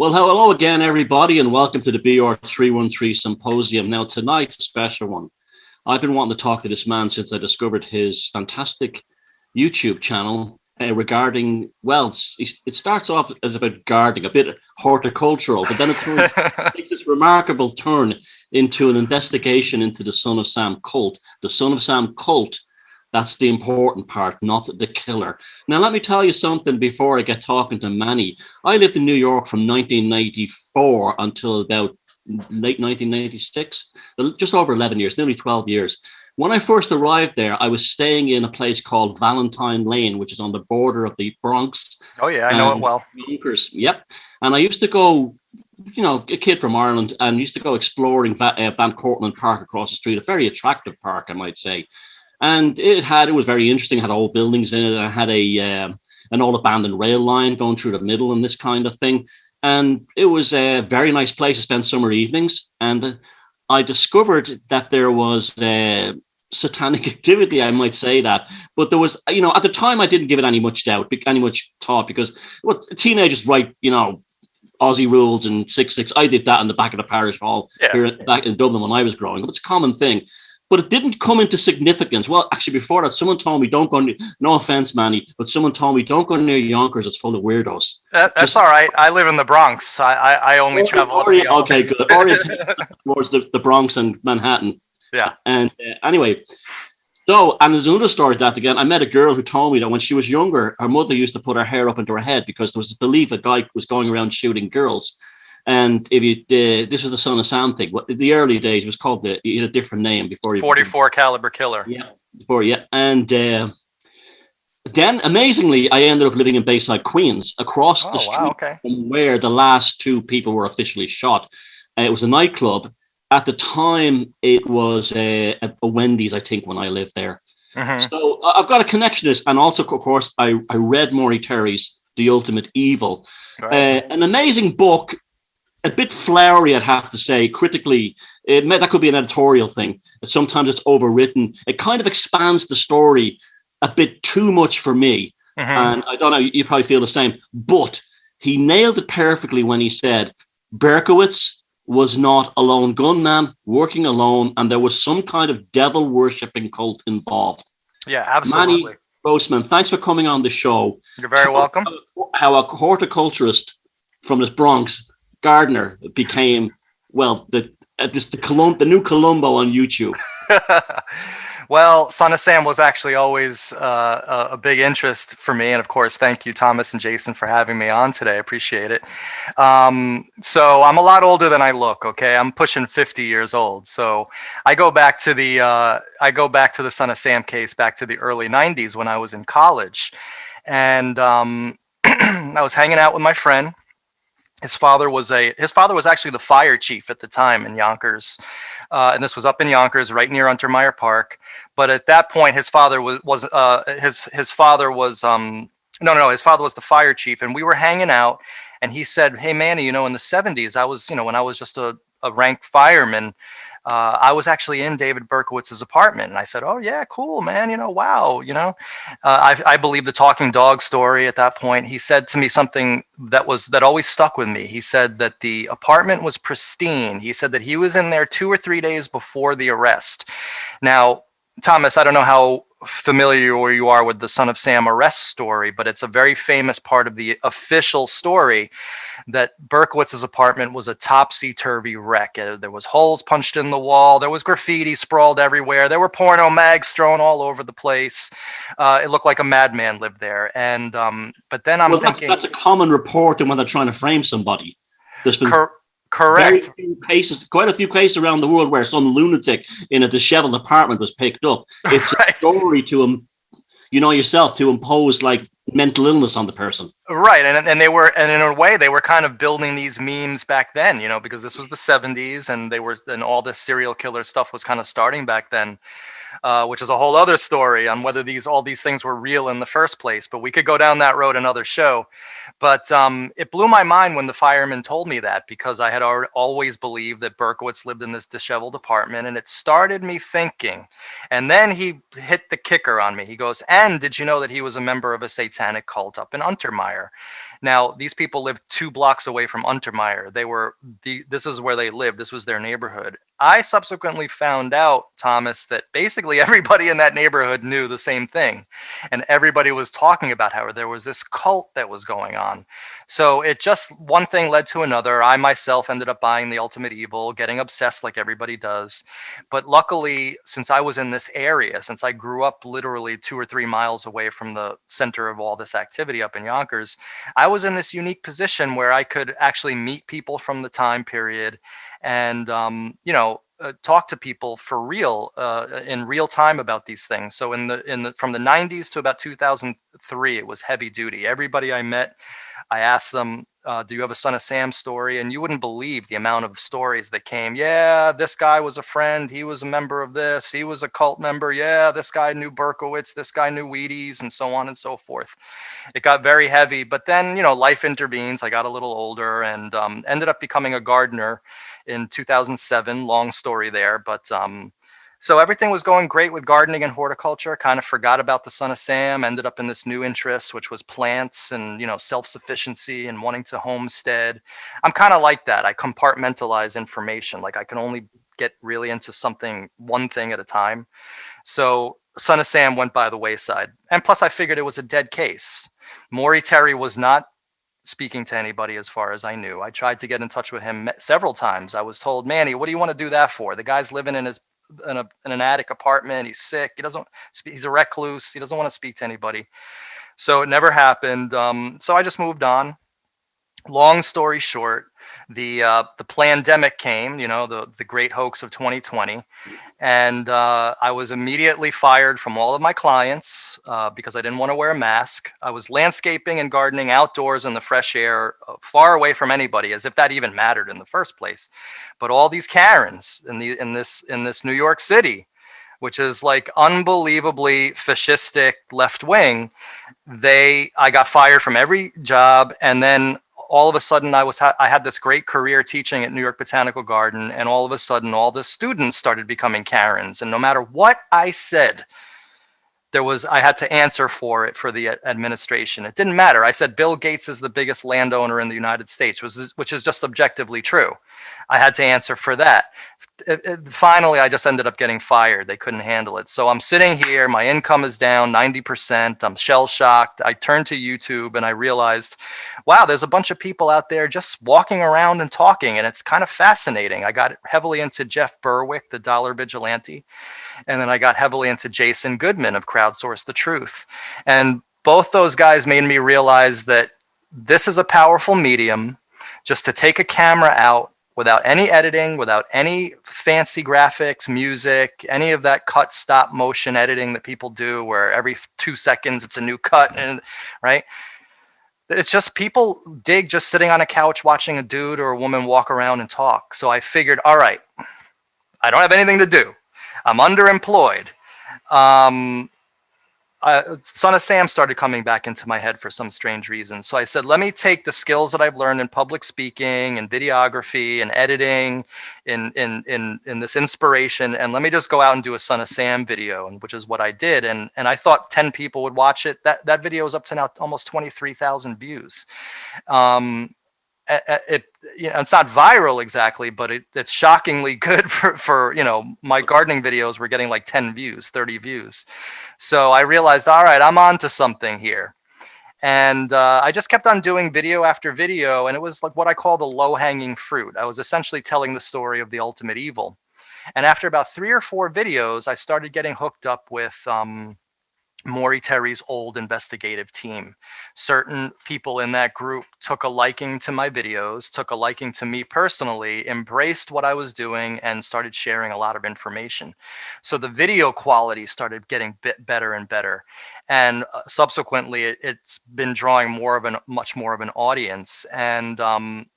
Well, hello again, everybody, and welcome to the BR313 Symposium. Now, tonight's a special one. I've been wanting to talk to this man since I discovered his fantastic YouTube channel regarding, well, it starts off as about gardening, a bit horticultural, but then takes this remarkable turn into an investigation into the Son of Sam cult. The Son of Sam cult, that's the important part, not the killer. Now, let me tell you something before I get talking to Manny. I lived in New York from 1994 until about late 1996, just over 11 years, nearly 12 years. When I first arrived there, I was staying in a place called Valentine Lane, which is on the border of the Bronx. Oh, yeah, I know it well. Yonkers, yep. And I used to go, a kid from Ireland, and used to go exploring Van Cortlandt Park across the street, a very attractive park, I might say. And it was very interesting. It had old buildings in it. And it had an old abandoned rail line going through the middle and this kind of thing. And it was a very nice place to spend summer evenings. And I discovered that there was satanic activity, I might say that. But there was, at the time, I didn't give it any much thought because teenagers write, Aussie rules and 666. I did that in the back of the parish hall here back in Dublin when I was growing up. It's a common thing. But it didn't come into significance. Well, actually, before that, someone told me, don't go, no offense, Manny, but someone told me, don't go near Yonkers. It's full of weirdos. That's all right. I live in the Bronx. I only travel up to Yonkers. Okay, good. Oriented towards the Bronx and Manhattan. Yeah. And anyway, and there's another story that, again, I met a girl who told me that when she was younger, her mother used to put her hair up into her head because there was a belief a guy was going around shooting girls. And this was the Son of Sam thing. The early days, it was called a different name before. 44 caliber killer. Yeah, and then amazingly, I ended up living in Bayside, Queens, across the street from where the last two people were officially shot. It was a nightclub. At the time, it was a Wendy's, I think, when I lived there. Mm-hmm. So I've got a connection to this, and also, of course, I read Maury Terry's The Ultimate Evil, an amazing book. A bit flowery, I'd have to say, critically. That could be an editorial thing. Sometimes it's overwritten. It kind of expands the story a bit too much for me. Mm-hmm. And I don't know, you probably feel the same. But he nailed it perfectly when he said Berkowitz was not a lone gunman working alone, and there was some kind of devil-worshipping cult involved. Yeah, absolutely. Manny, Grossman, thanks for coming on the show. You're very welcome. How a horticulturist from this Bronx gardener became, well, the new Columbo on YouTube. Well, Son of Sam was actually always a big interest for me. And of course, thank you, Thomas and Jason, for having me on today. I appreciate it. So I'm a lot older than I look. Okay. I'm pushing 50 years old. So I go back to the Son of Sam case back to the early 90s when I was in college. And I was hanging out with my friend. His father was actually the fire chief at the time in Yonkers, and this was up in Yonkers, right near Untermeyer Park. But at that point, his father was his father was the fire chief, and we were hanging out. And he said, "Hey, Manny, in the '70s, I was, when I was just a rank fireman, I was actually in David Berkowitz's apartment." And I said, "Oh yeah, cool, man. Wow. I believe the talking dog story at that point." He said to me something that always stuck with me. He said that the apartment was pristine. He said that he was in there 2 or 3 days before the arrest. Now, Thomas, I don't know how familiar you are with the Son of Sam arrest story, but it's a very famous part of the official story that Berkowitz's apartment was a topsy-turvy wreck. There was holes punched in the wall. There was graffiti sprawled everywhere. There were porno mags thrown all over the place. It looked like a madman lived there. And but then I'm thinking that's a common report when they're trying to frame somebody. There's been correct. Quite a few cases around the world where some lunatic in a disheveled apartment was picked up. It's a story to yourself, to impose like mental illness on the person. Right. And in a way they were kind of building these memes back then, because this was the 70s and all this serial killer stuff was kind of starting back then. Which is a whole other story on whether all these things were real in the first place. But we could go down that road another show. But it blew my mind when the fireman told me that, because I had always believed that Berkowitz lived in this disheveled apartment, and it started me thinking. And then he hit the kicker on me. He goes, "And did you know that he was a member of a satanic cult up in Untermeyer?" Now, these people lived 2 blocks away from Untermeyer. This is where they lived. This was their neighborhood. I subsequently found out, Thomas, that basically everybody in that neighborhood knew the same thing. And everybody was talking about how there was this cult that was going on. So it just, one thing led to another. I myself ended up buying The Ultimate Evil, getting obsessed like everybody does. But luckily, since I was in this area, since I grew up literally 2 or 3 miles away from the center of all this activity up in Yonkers, I was in this unique position where I could actually meet people from the time period and, talk to people for real, in real time about these things. So from the 90s to about 2003, it was heavy duty. Everybody I met, I asked them, do you have a Son of Sam story? And you wouldn't believe the amount of stories that came. Yeah, this guy was a friend. He was a member of this. He was a cult member. Yeah, this guy knew Berkowitz. This guy knew Wheaties, and so on and so forth. It got very heavy. But then, life intervenes. I got a little older and ended up becoming a gardener in 2007. Long story there. But so everything was going great with gardening and horticulture. Kind of forgot about the Son of Sam, ended up in this new interest, which was plants and, self-sufficiency and wanting to homestead. I'm kind of like that. I compartmentalize information. Like I can only get really into one thing at a time. So Son of Sam went by the wayside. And plus I figured it was a dead case. Maury Terry was not speaking to anybody as far as I knew. I tried to get in touch with him several times. I was told, Manny, what do you want to do that for? The guy's living in an attic apartment. He's sick. He's a recluse. He doesn't want to speak to anybody. So it never happened. So I just moved on. Long story short, the pandemic came, the great hoax of 2020. And I was immediately fired from all of my clients because I didn't want to wear a mask. I was landscaping and gardening outdoors in the fresh air, far away from anybody, as if that even mattered in the first place. But all these Karens in this New York City, which is like unbelievably fascistic left wing, I got fired from every job. And then all of a sudden I had this great career teaching at New York Botanical Garden, and all of a sudden all the students started becoming Karens, and no matter what I said, I had to answer for it for the administration. It didn't matter. I said Bill Gates is the biggest landowner in the United States, which is just objectively true. I had to answer for that. Finally, I just ended up getting fired. They couldn't handle it. So I'm sitting here, my income is down 90%. I'm shell shocked. I turned to YouTube and I realized, wow, there's a bunch of people out there just walking around and talking, and it's kind of fascinating. I got heavily into Jeff Berwick, the dollar vigilante, and then I got heavily into Jason Goodman of Crowdsource the Truth. And both those guys made me realize that this is a powerful medium, just to take a camera out without any editing, without any fancy graphics, music, any of that cut stop motion editing that people do where every 2 seconds it's a new cut, and right? It's just people dig just sitting on a couch watching a dude or a woman walk around and talk. So I figured, all right, I don't have anything to do. I'm underemployed. Son of Sam started coming back into my head for some strange reason. So I said, let me take the skills that I've learned in public speaking and videography and editing in this inspiration, and let me just go out and do a Son of Sam video, which is what I did. And I thought 10 people would watch it. That video is up to now almost 23,000 views. It's not viral exactly, but it's shockingly good for my gardening videos were getting like 10 views, 30 views. So I realized, all right, I'm on to something here. And I just kept on doing video after video, and it was like what I call the low-hanging fruit. I was essentially telling the story of the ultimate evil. And after about 3 or 4 videos, I started getting hooked up with Maury Terry's old investigative team. Certain people in that group took a liking to my videos, took a liking to me personally, embraced what I was doing, and started sharing a lot of information. So the video quality started getting better and better. And subsequently, it's been drawing much more of an audience. And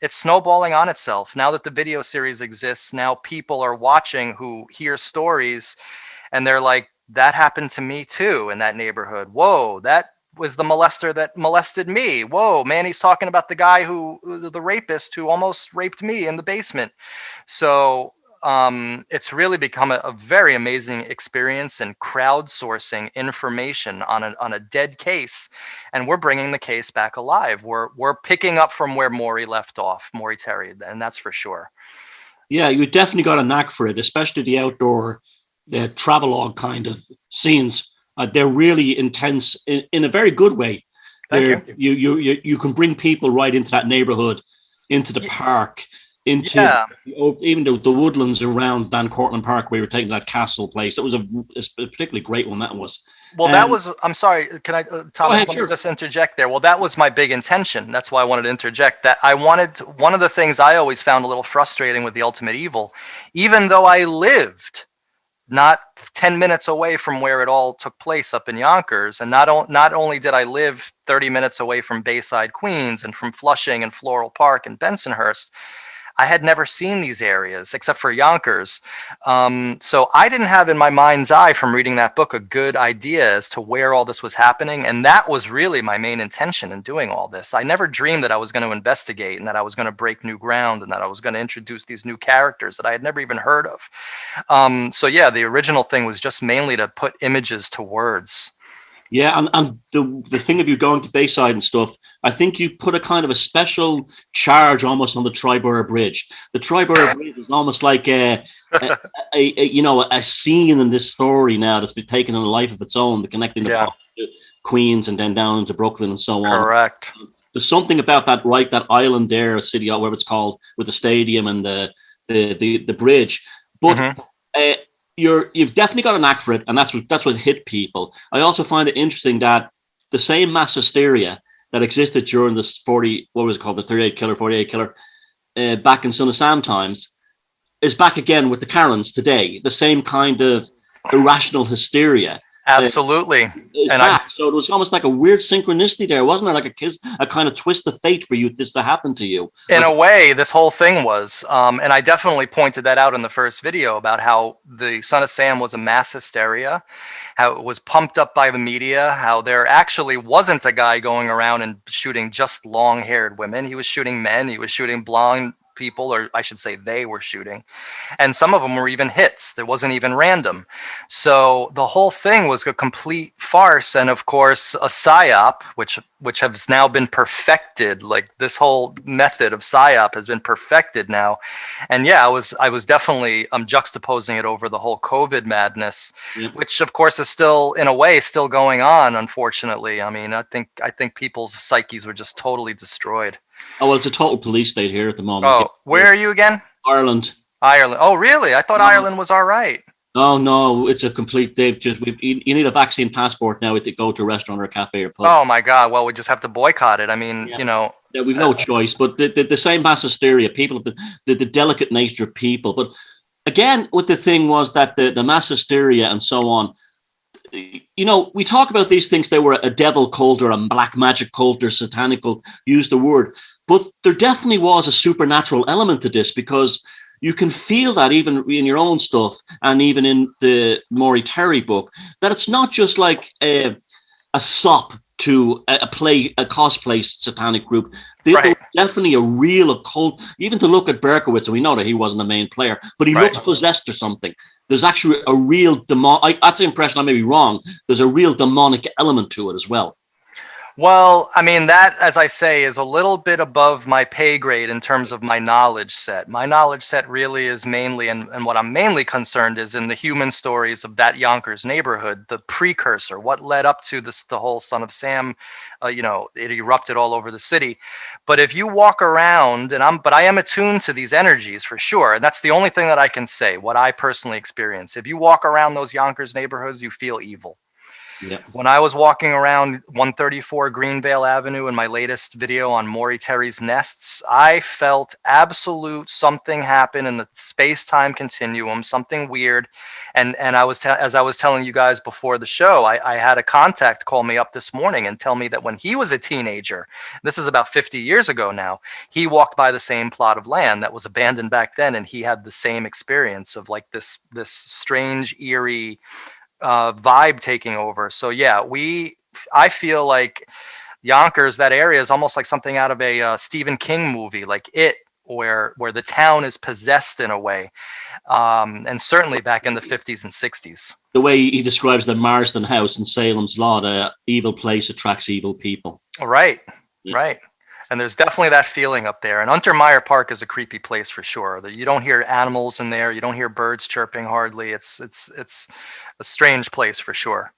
it's snowballing on itself. Now that the video series exists, now people are watching who hear stories, and they're like, that happened to me too in that neighborhood. Whoa, that was the molester that molested me. Whoa, Manny's talking about the guy the rapist who almost raped me in the basement. So it's really become a very amazing experience in crowdsourcing information on a dead case, and we're bringing the case back alive. We're picking up from where Maury left off, Maury Terry, and that's for sure. Yeah, you definitely got a knack for it, especially the outdoor, the travelogue kind of scenes. They're really intense in a very good way. Thank you. You can bring people right into that neighborhood, into the park, into even the woodlands around Dan Cortlandt Park where you were taking that castle place. It was a particularly great one, that was. Well, that was, I'm sorry, can I, Thomas, let me just interject there. Well, that was my big intention. That's why I wanted to interject. That I wanted, one of the things I always found a little frustrating with The Ultimate Evil, even though I lived not 10 minutes away from where it all took place up in Yonkers, and not only did I live 30 minutes away from Bayside, Queens, and from Flushing and Floral Park and Bensonhurst, I had never seen these areas except for Yonkers. So I didn't have in my mind's eye from reading that book a good idea as to where all this was happening. And that was really my main intention in doing all this. I never dreamed that I was going to investigate and that I was going to break new ground and that I was going to introduce these new characters that I had never even heard of. So yeah, the original thing was just mainly to put images to words. Yeah, and the thing of you going to Bayside and stuff, I think you put a kind of a special charge almost on the Triborough Bridge. The Triborough Bridge is almost like a scene in this story now that's been taken on a life of its own, the connecting the Queens and then down into Brooklyn and so on. Correct. There's something about that, right? That island there, a city, whatever it's called, with the stadium and the bridge, but. You've definitely got a knack for it, and that's what hit people. I also find it interesting that the same mass hysteria that existed during this 38 killer, back in Son of Sam times, is back again with the Karens today. The same kind of irrational hysteria. Absolutely. So it was almost like a weird synchronicity there, wasn't there? Like a kind of twist of fate for this to happen to you. In a way, this whole thing was, and I definitely pointed that out in the first video about how the Son of Sam was a mass hysteria, how it was pumped up by the media, how there actually wasn't a guy going around and shooting just long-haired women. He was shooting men. He was shooting blonde people, or I should say they were shooting, and some of them were even hits. There wasn't even random. So the whole thing was a complete farce, and of course a psyop, which has now been perfected. Like this whole method of psyop has been perfected now. And yeah, I was definitely juxtaposing it over the whole COVID madness, which of course is still in a way still going on, unfortunately. I mean, I think people's psyches were just totally destroyed. Oh, well, it's a total police state here at the moment. Oh, where are you again? Ireland. Ireland. Oh, really? I thought Ireland was all right. Oh, no, it's a complete, you need a vaccine passport now to go to a restaurant or a cafe or pub. Oh, my God. Well, we just have to boycott it. I mean, Yeah, we've no choice, but the same mass hysteria, people, the delicate nature of people. But again, what the thing was that the mass hysteria and so on, we talk about these things, they were a devil cult or a black magic cult or satanic cult, use the word, but there definitely was a supernatural element to this, because you can feel that even in your own stuff and even in the Maury Terry book, that it's not just like a sop to a cosplay satanic group. There was definitely a real occult, even to look at Berkowitz, and we know that he wasn't the main player, but he looks possessed or something. There's actually a real that's the impression, I may be wrong, there's a real demonic element to it as well. Well, I mean, that, as I say, is a little bit above my pay grade in terms of my knowledge set. My knowledge set really is mainly, and what I'm mainly concerned is in the human stories of that Yonkers neighborhood, the precursor, what led up to this, the whole Son of Sam, it erupted all over the city. But if you walk around, but I am attuned to these energies for sure. And that's the only thing that I can say, what I personally experience. If you walk around those Yonkers neighborhoods, you feel evil. Yeah. When I was walking around 134 Greenvale Avenue in my latest video on Maury Terry's nests, I felt absolute something happen in the space-time continuum, something weird. And as I was telling you guys before the show, I had a contact call me up this morning and tell me that when he was a teenager, this is about 50 years ago now, he walked by the same plot of land that was abandoned back then, and he had the same experience of like this strange, eerie vibe taking over. So yeah, I feel like Yonkers, that area is almost like something out of a Stephen King movie, like It, where the town is possessed in a way, and certainly back in the 50s and 60s. The way he describes the Marsden House in Salem's Lot, the evil place attracts evil people. Right, yeah. Right. And there's definitely that feeling up there. And Untermeyer Park is a creepy place for sure. You don't hear animals in there. You don't hear birds chirping hardly. It's a strange place for sure.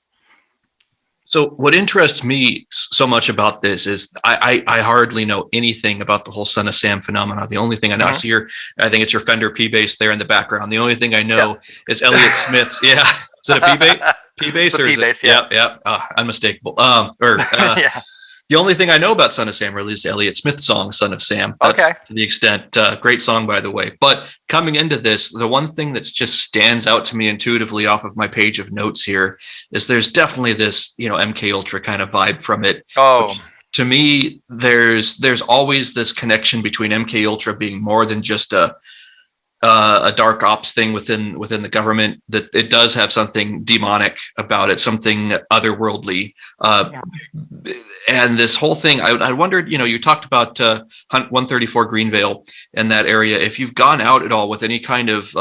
So what interests me so much about this is I hardly know anything about the whole Son of Sam phenomena. The only thing I know, I think it's your Fender P-bass there in the background. The only thing I know is Elliott Smith's. Yeah. Is it a P-bass? P-bass or P-bass, is it? Yeah. Unmistakable. The only thing I know about Son of Sam really is Elliott Smith's song, Son of Sam. That's to the extent, great song, by the way. But coming into this, the one thing that's just stands out to me intuitively off of my page of notes here is there's definitely this, MKUltra kind of vibe from it. Oh, to me, there's always this connection between MKUltra being more than just a dark ops thing within the government, that it does have something demonic about it, something otherworldly. And this whole thing, I wondered, you talked about 134 Greenvale and that area. If you've gone out at all with any kind of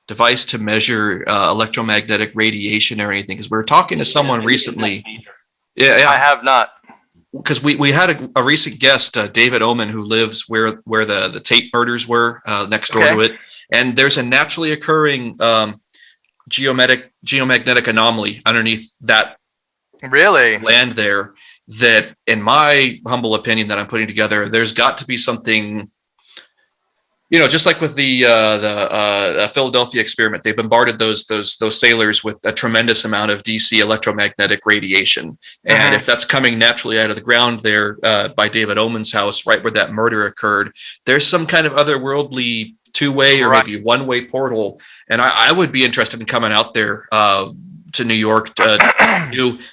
device to measure electromagnetic radiation or anything, because we were talking to someone recently. Yeah, I have not. Because we had a recent guest, David Oman, who lives where the Tate murders were, next door to it. And there's a naturally occurring geomagnetic anomaly underneath that land there that, in my humble opinion that I'm putting together, there's got to be something, just like with the Philadelphia experiment. They bombarded those sailors with a tremendous amount of DC electromagnetic radiation. And if that's coming naturally out of the ground there by David Oman's house, right where that murder occurred, there's some kind of otherworldly two-way or maybe one-way portal. And I would be interested in coming out there to New York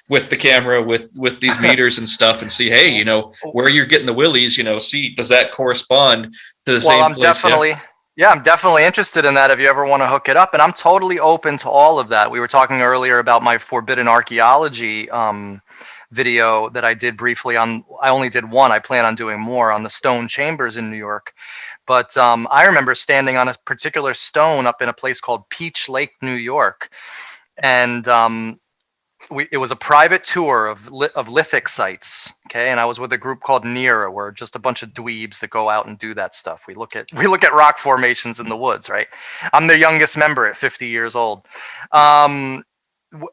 with the camera, with these meters and stuff, and see, hey, where you're getting the willies, see, does that correspond to the same place? I'm definitely interested in that if you ever want to hook it up. And I'm totally open to all of that. We were talking earlier about my Forbidden Archaeology video that I did briefly on. I only did one. I plan on doing more on the stone chambers in New York. But I remember standing on a particular stone up in a place called Peach Lake, New York. And it was a private tour of lithic sites, and I was with a group called Nira, where just a bunch of dweebs that go out and do that stuff. We look at rock formations in the woods, right? I'm the youngest member at 50 years old.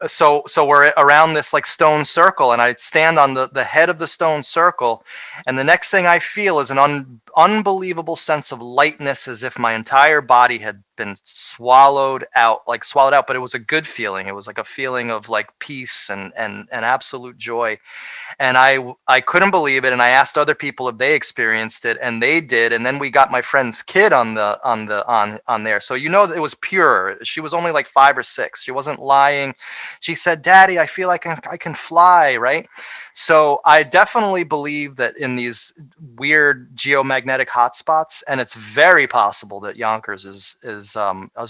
So we're around this like stone circle, and I stand on the head of the stone circle, and the next thing I feel is an unbelievable sense of lightness, as if my entire body had been swallowed out, but it was a good feeling. It was like a feeling of like peace and absolute joy. And I couldn't believe it. And I asked other people if they experienced it, and they did. And then we got my friend's kid on there. So, it was pure. She was only like 5 or 6. She wasn't lying. She said, "Daddy, I feel like I can fly." Right. So I definitely believe that in these weird geomagnetic hotspots, and it's very possible that Yonkers is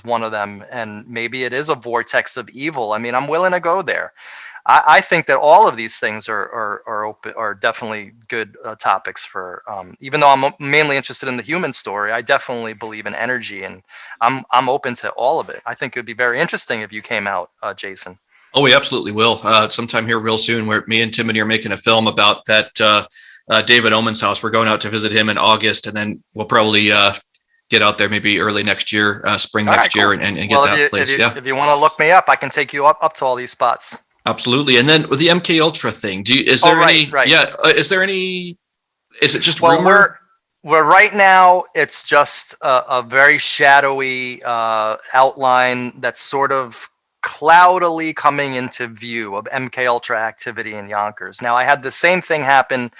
one of them, and maybe it is a vortex of evil. I mean, I'm willing to go there. I think that all of these things are definitely good topics for. Even though I'm mainly interested in the human story, I definitely believe in energy, and I'm open to all of it. I think it would be very interesting if you came out, Jason. Oh, we absolutely will. Sometime here real soon, where me and Timothy are making a film about that David Oman's house. We're going out to visit him in August, and then we'll probably get out there maybe early next year, spring next year, and get that place. If you want to look me up, I can take you up to all these spots. Absolutely. And then with the MKUltra thing, is there any? Right. Yeah. Is there any? Is it just rumor? We're right now. It's just a very shadowy outline that's sort of cloudily coming into view of MKUltra activity in Yonkers. Now, I had the same thing happen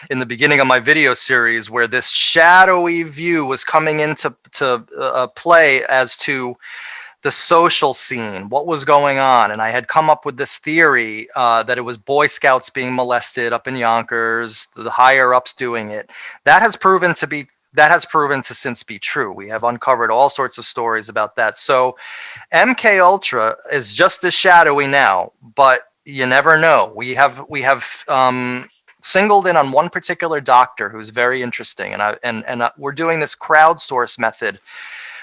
in the beginning of my video series, where this shadowy view was coming into play as to the social scene, what was going on. And I had come up with this theory that it was Boy Scouts being molested up in Yonkers, the higher ups doing it. That has proven to since be true. We have uncovered all sorts of stories about that. So MKUltra is just as shadowy now, but you never know. We have singled in on one particular doctor who's very interesting, and we're doing this crowdsource method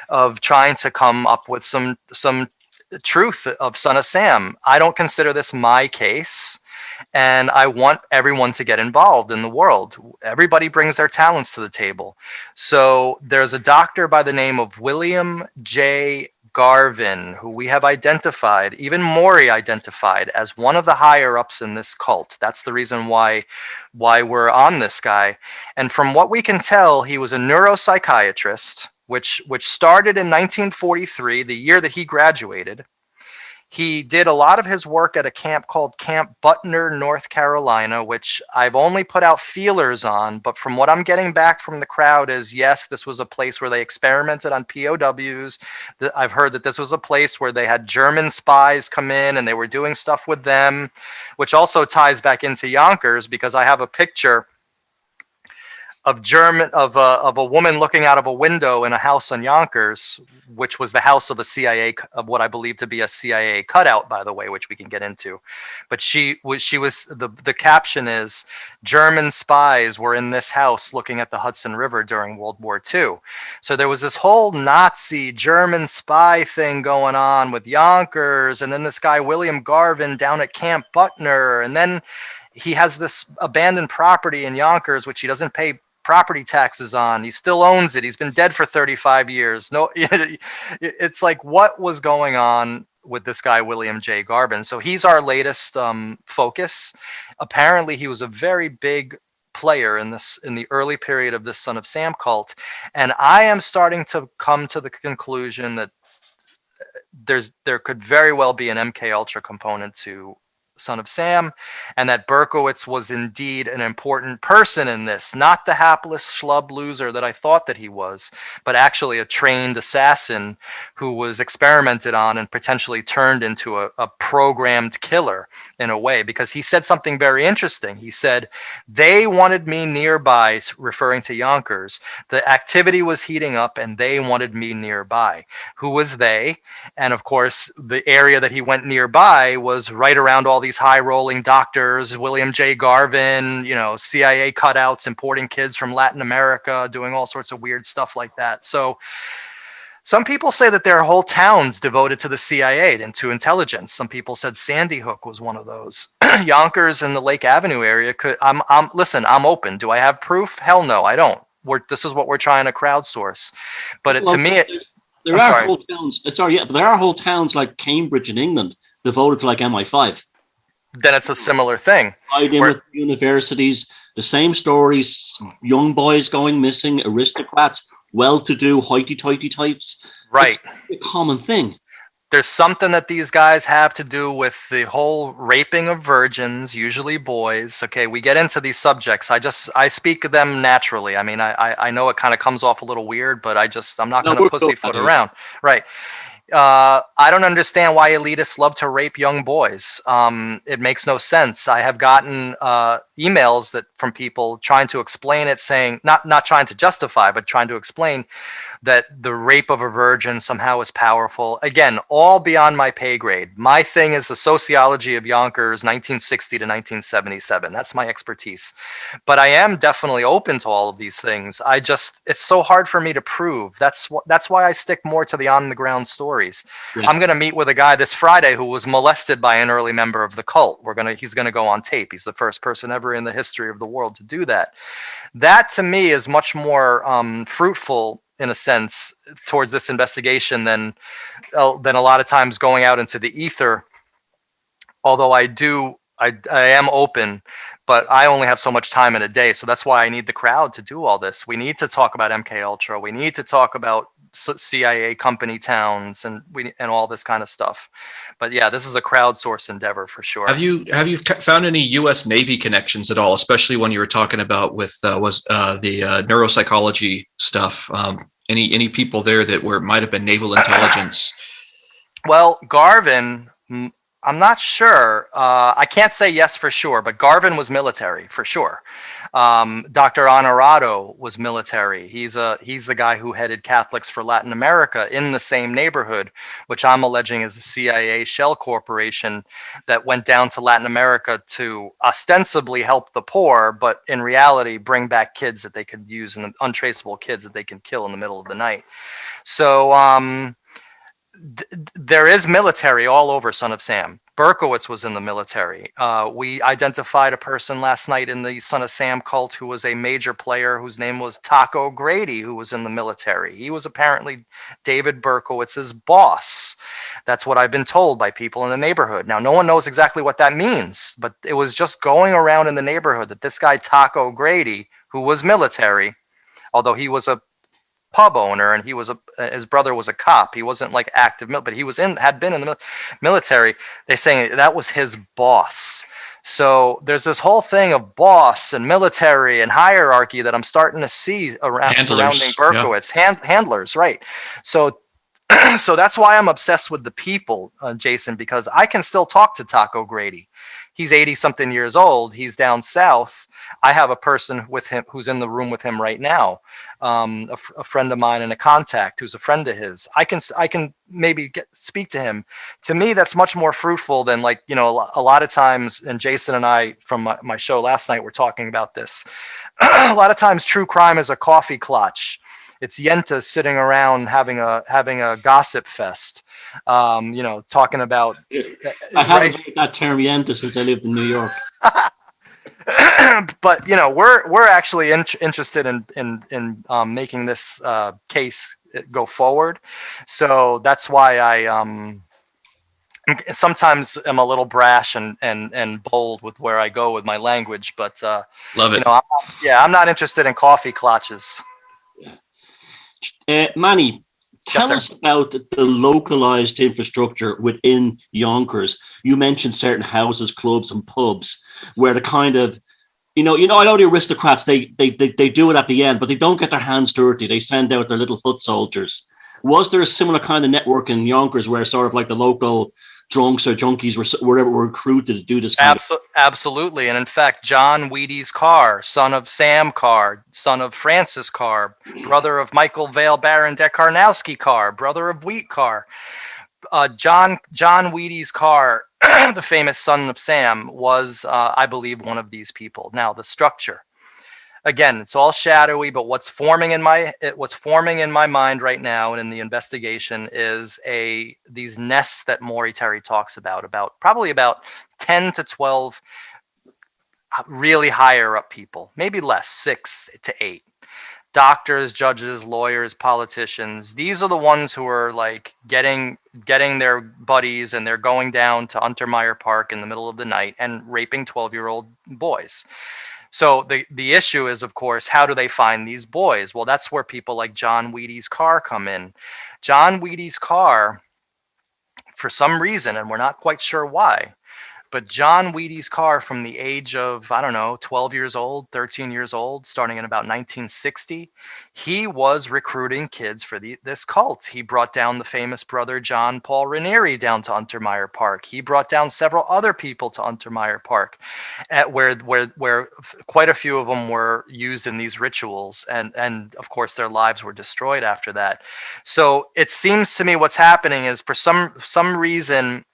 of trying to come up with some truth of Son of Sam. I don't consider this my case, and I want everyone to get involved in the world. Everybody brings their talents to the table. So there's a doctor by the name of William J. Garvin, who we have identified, even Maury identified, as one of the higher ups in this cult. That's the reason why we're on this guy. And from what we can tell, he was a neuropsychiatrist, which started in 1943, the year that he graduated. He did a lot of his work at a camp called Camp Butner, North Carolina, which I've only put out feelers on. But from what I'm getting back from the crowd is, yes, this was a place where they experimented on POWs. I've heard that this was a place where they had German spies come in and they were doing stuff with them, which also ties back into Yonkers, because I have a picture of a woman looking out of a window in a house on Yonkers, which was the house of what I believe to be a CIA cutout, by the way, which we can get into. But the caption is, German spies were in this house looking at the Hudson River during World War II. So there was this whole Nazi German spy thing going on with Yonkers, and then this guy William Garvin down at Camp Butner, and then he has this abandoned property in Yonkers which he doesn't pay property taxes on. He still owns it. He's been dead for 35 years. No, it's like, what was going on with this guy William J. Garvin? So he's our latest focus. Apparently he was a very big player in the early period of this Son of Sam cult, and I am starting to come to the conclusion that there could very well be an MKUltra component to Son of Sam, and that Berkowitz was indeed an important person in this, not the hapless schlub loser that I thought that he was, but actually a trained assassin who was experimented on and potentially turned into a programmed killer in a way, because he said something very interesting. He said, they wanted me nearby, referring to Yonkers. The activity was heating up and they wanted me nearby. Who was they? And of course, the area that he went nearby was right around all these high-rolling doctors, William J. Garvin, CIA cutouts, importing kids from Latin America, doing all sorts of weird stuff like that. So some people say that there are whole towns devoted to the CIA and to intelligence. Some people said Sandy Hook was one of those. Yonkers and the Lake Avenue area could. Listen, I'm open. Do I have proof? Hell no, I don't. This is what we're trying to crowdsource. But to me, there are whole towns. But there are whole towns like Cambridge in England devoted to like MI5. Then it's a similar thing. With universities, the same stories, young boys going missing, aristocrats, well-to-do, hoity-toity types. Right. It's a common thing. There's something that these guys have to do with the whole raping of virgins, usually boys. Okay, we get into these subjects. I speak of them naturally. I mean, I know it kind of comes off a little weird, but I'm not going to pussyfoot around. Right. I don't understand why elitists love to rape young boys. It makes no sense. I have gotten emails from people trying to explain it, saying, not trying to justify, but trying to explain that the rape of a virgin somehow is powerful. Again, all beyond my pay grade. My thing is the sociology of Yonkers, 1960 to 1977. That's my expertise. But I am definitely open to all of these things. It's so hard for me to prove. That's why I stick more to the on-the-ground stories. Yeah. I'm going to meet with a guy this Friday who was molested by an early member of the cult. He's going to go on tape. He's the first person ever in the history of the world to do that. That, to me, is much more fruitful, in a sense, towards this investigation than a lot of times going out into the ether. Although I am open, but I only have so much time in a day. So that's why I need the crowd to do all this. We need to talk about MKUltra. We need to talk about CIA company towns and all this kind of stuff. But yeah, this is a crowdsourced endeavor for sure. Have you found any U.S. Navy connections at all, especially when you were talking about with the neuropsychology stuff? Any people there that might have been naval intelligence? Well, Garvin I'm not sure. I can't say yes for sure, but Garvin was military for sure. Dr. Honorado was military. He's the guy who headed Catholics for Latin America in the same neighborhood, which I'm alleging is a CIA shell corporation that went down to Latin America to ostensibly help the poor, but in reality bring back kids that they could use, and untraceable kids that they can kill in the middle of the night. So there is military all over Son of Sam. Berkowitz was in the military. We identified a person last night in the Son of Sam cult who was a major player whose name was Taco Grady, who was in the military. He was apparently David Berkowitz's boss. That's what I've been told by people in the neighborhood. Now, no one knows exactly what that means, but it was just going around in the neighborhood that this guy Taco Grady, who was military, although he was a pub owner and his brother was a cop. He wasn't like active, but he had been in the military. They're saying that was his boss. So there's this whole thing of boss and military and hierarchy that I'm starting to see around surrounding Berkowitz. Yeah. Handlers, right? So that's why I'm obsessed with the people, Jason, because I can still talk to Taco Grady. He's 80 something years old. He's down south. I have a person with him who's in the room with him right now, a friend of mine and a contact who's a friend of his. I can maybe speak to him. To me, that's much more fruitful than, like, you know, a lot of times, and Jason and I from my show last night were talking about this. A lot of times true crime is a coffee clutch. It's Yenta sitting around having a gossip fest, you know, talking about. I haven't heard that term Yenta since I lived in New York. But you know, we're actually interested in making this case go forward. So that's why I sometimes am a little brash and bold with where I go with my language. But love it. You know, I'm not interested in coffee clutches. Manny, tell us about the localized infrastructure within Yonkers. You mentioned certain houses, clubs, and pubs where the kind of, I know the aristocrats, they do it at the end, but they don't get their hands dirty. They send out their little foot soldiers. Was there a similar kind of network in Yonkers where sort of like the local drunks or junkies were recruited to do this kind of? Absolutely. And in fact, John Wheaties Carr, son of Sam Carr, son of Francis Carr, brother of Michael Vale Baron Dekarnowski Carr, brother of Wheat Carr, John Wheaties Carr, the famous son of Sam, was, I believe, one of these people. Now, the structure. Again, it's all shadowy, but what's forming in my mind right now and in the investigation is these nests that Maury Terry talks about probably about 10 to 12 really higher up people, maybe less, 6 to 8. Doctors, judges, lawyers, politicians. These are the ones who are like getting their buddies, and they're going down to Untermeyer Park in the middle of the night and raping 12-year-old boys. So the issue is, of course, how do they find these boys? Well, that's where people like John Wheaties Carr come in. John Wheaties Carr, for some reason, and we're not quite sure why, but John Wheaties Carr, from the age of, 12 years old, 13 years old, starting in about 1960, he was recruiting kids for this cult. He brought down the famous brother John Paul Ranieri down to Untermeyer Park. He brought down several other people to Untermeyer Park, where quite a few of them were used in these rituals, and of course their lives were destroyed after that. So it seems to me what's happening is, for some reason,